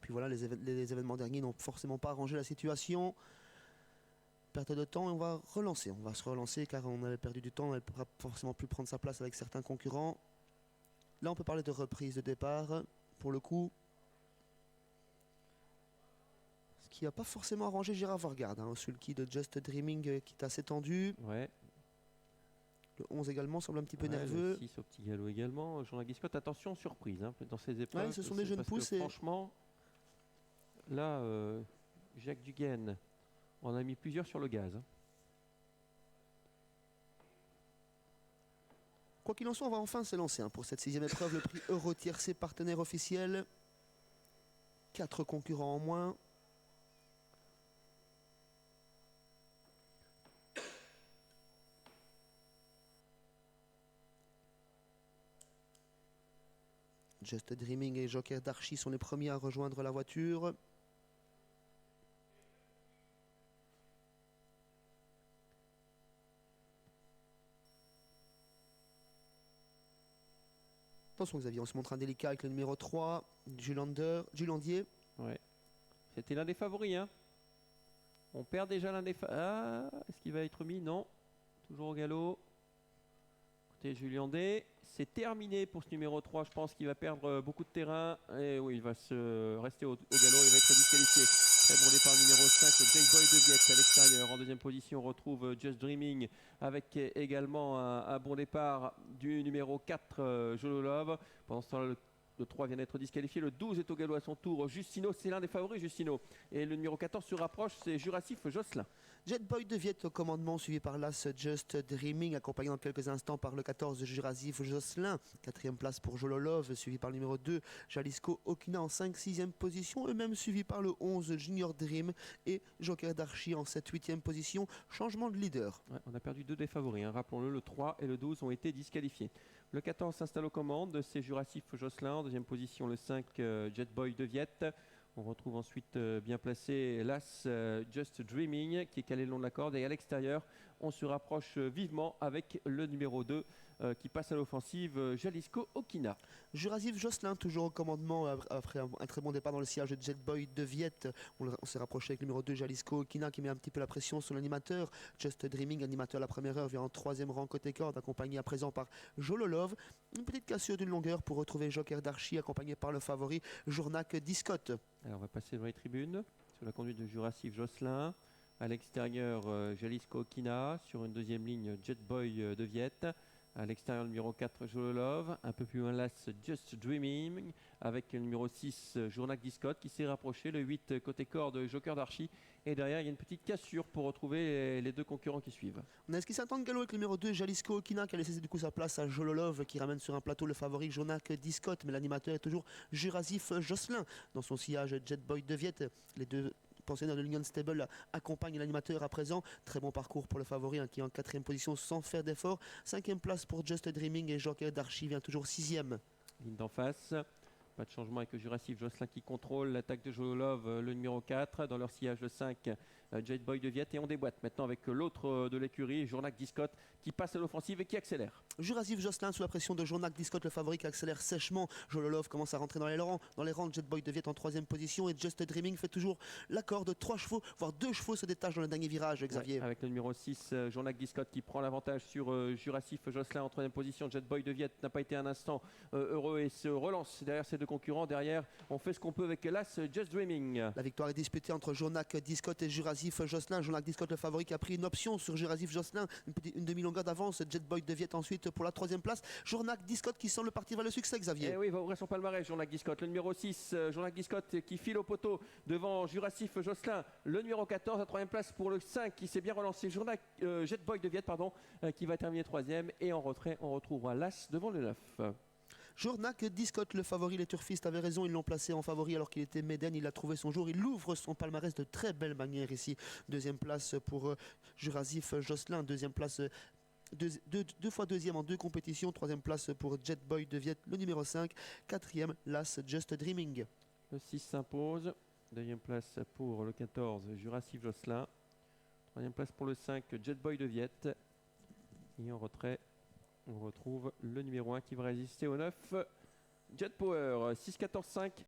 puis voilà, les événements derniers n'ont forcément pas arrangé la situation. Perte de temps et on va relancer. On va se relancer car on avait perdu du temps, on n'avait pas forcément pu prendre sa place avec certains concurrents. Là, on peut parler de reprise de départ. Pour le coup, ce qui n'a pas forcément arrangé Gérard Vargard. Hein, sulky de Just Dreaming qui est assez tendu. Ouais. Le 11 également semble un petit peu nerveux. Le 6 au petit galop également. Jean-Luc Scott, attention, surprise hein, dans ces épreuves. Ouais, ce sont des jeunes pousses. Franchement, là, Jacques Dugaine, on a mis plusieurs sur le gaz. Hein. Quoi qu'il en soit, on va enfin se lancer pour cette 6e épreuve, le prix Euro Tiercé, partenaire officiel. 4 concurrents en moins. Just Dreaming et Joker d'Archie sont les premiers à rejoindre la voiture. Attention Xavier, on se montre indélicat avec le numéro 3, Julandier. Ouais. C'était l'un des favoris. Hein. On perd déjà l'un des favoris. Ah, est-ce qu'il va être mis? Non. Toujours au galop. Écoutez, Julien D. C'est terminé pour ce numéro 3. Je pense qu'il va perdre beaucoup de terrain. Et oui, il va se rester au galop. Il va être disqualifié. Très bon départ numéro 5, J-Boy de Viette à l'extérieur. En deuxième position, on retrouve Just Dreaming avec également un bon départ du numéro 4, Jolo Love. Pendant ce temps, le 3 vient d'être disqualifié. Le 12 est au galop à son tour. Justino, c'est l'un des favoris, Justino. Et le numéro 14 se rapproche, c'est Jurassif Jocelyn. Jetboy de Viette au commandement, suivi par l'As Just Dreaming, accompagné dans quelques instants par le 14 Jurassif Jocelyn. 4e place pour Jololov, suivi par le numéro 2 Jalisco Okina en 5-6e position. Eux-mêmes suivis par le 11 Junior Dream et Joker d'Archie en 7-8e position. Changement de leader. Ouais, on a perdu 2 des favoris, hein. Rappelons-le, le 3 et le 12 ont été disqualifiés. Le 14 s'installe aux commandes, c'est Jurassif Jocelyn. En deuxième position, le 5 Jetboy de Viette. On retrouve ensuite bien placé l'As Just Dreaming qui est calé le long de la corde. Et à l'extérieur, on se rapproche vivement avec le numéro 2 qui passe à l'offensive, Jalisco Okina. Jurassif Jocelyn, toujours au commandement après un très bon départ dans le sillage de Jetboy de Viette. On s'est rapproché avec le numéro 2 Jalisco Okina qui met un petit peu la pression sur l'animateur. Just Dreaming, animateur à la première heure, vient en 3e rang côté corde, accompagné à présent par Jololov. Une petite cassure d'une longueur pour retrouver Joker d'Archie, accompagné par le favori Journac Discotte. Alors on va passer dans les tribunes, sur la conduite de Jurassif Jocelyn. À l'extérieur, Jalisco Okina. Sur une deuxième ligne, Jetboy de Viette. À l'extérieur, le numéro 4, Jololov. Un peu plus loin, l'As Just Dreaming. Avec le numéro 6, Journac Discotte qui s'est rapproché. Le 8, côté corde, Joker d'Archie. Et derrière, il y a une petite cassure pour retrouver les 2 concurrents qui suivent. On a esquissé un temps de galop avec le numéro 2, Jalisco Okina, qui a laissé du coup sa place à Jololov, qui ramène sur un plateau le favori Journac Discotte. Mais l'animateur est toujours Jurassif Jocelyn. Dans son sillage Jetboy de Viette, les 2 pensionnaire de l'Union Stable accompagne l'animateur à présent. Très bon parcours pour le favori qui est en 4e position sans faire d'effort. 5e place pour Just Dreaming et Joker d'Archie vient toujours 6e. Ligne d'en face. Pas de changement avec le Jurassif Jocelyn qui contrôle l'attaque de Jololov, le numéro 4. Dans leur sillage, le 5, Jetboy de Viette. Et on déboîte maintenant avec l'autre de l'écurie, Journac Discotte, qui passe à l'offensive et qui accélère. Jurassif Jocelyn sous la pression de Journac Discotte, le favori qui accélère sèchement. Jololov commence à rentrer dans les rangs. Jetboy de Viette en 3e position et Just Dreaming fait toujours l'accord de 3 chevaux, voire 2 chevaux se détachent dans le dernier virage, Xavier. Ouais, avec le numéro 6, Journac Discotte qui prend l'avantage sur Jurassif Jocelyn en 3e position. Jetboy de Viette n'a pas été un instant heureux et se relance derrière ses 2 concurrents. Derrière, on fait ce qu'on peut avec l'As Just Dreaming. La victoire est disputée entre Journac Discotte et Jurassif Jocelyn. Journac Discotte, le favori qui a pris une option sur Jurassif Jocelyn. Une demi-longueur d'avance. Jetboy de Viette ensuite pour la 3e place. Journac Discotte qui semble partir vers le succès, Xavier. Et oui, il va ouvrir son palmarès, Journac Discotte. Le numéro 6, Journac Discotte qui file au poteau devant Jurassif Jocelyn. Le numéro 14, à 3e place pour le 5 qui s'est bien relancé. Jetboy de Viette, qui va terminer 3e. Et en retrait, on retrouvera l'As devant le 9. Journac Discotte, le favori, les turfistes avaient raison, ils l'ont placé en favori alors qu'il était médène, il a trouvé son jour, il ouvre son palmarès de très belle manière ici. 2e place pour Jurassif Jocelyn, 2e place, 2 fois 2e en 2 compétitions, 3e place pour Jetboy de Viette, le numéro 5, 4e, l'As Just Dreaming. Le 6 s'impose, 2e place pour le 14, Jurassif Jocelyn, 3e place pour le 5, Jetboy de Viette, et en retrait, on retrouve le numéro 1 qui va résister au 9, Jet Power, 6-14-5.